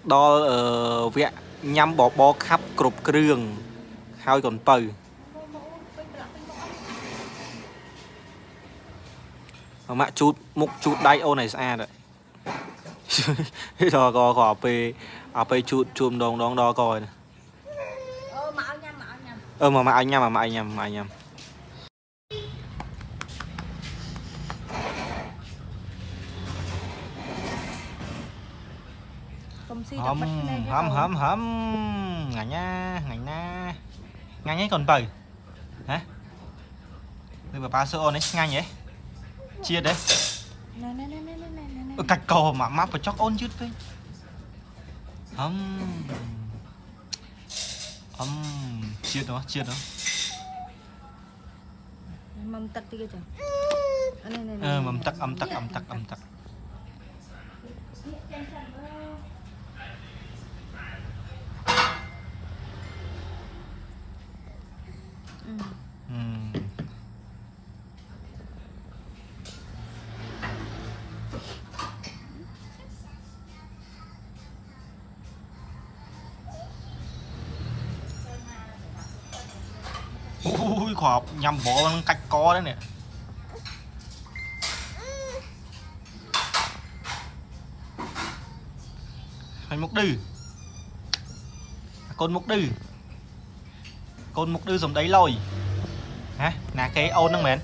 đo vẹn nhắm bỏ bó khắp cột kêu hai còn bờ mà chút mục chút đáy ô này xa đấy rồi có pe chút chùm đòn đón đo coi này mà anh nhầm hấm ngài nha ngay nhé còn bầy hả bây giờ ba sữa ôn ấy ngay nhé chia đấy cạch cò mà map phải chóc ôn chứ đấy chia đó mầm tắc đi chứ mầm tắc âm tắc ui khỏa nhằm bỏ cách co đấy nè hay mục đư con mục đư giống đấy lồi hả nà cái ôn năng mến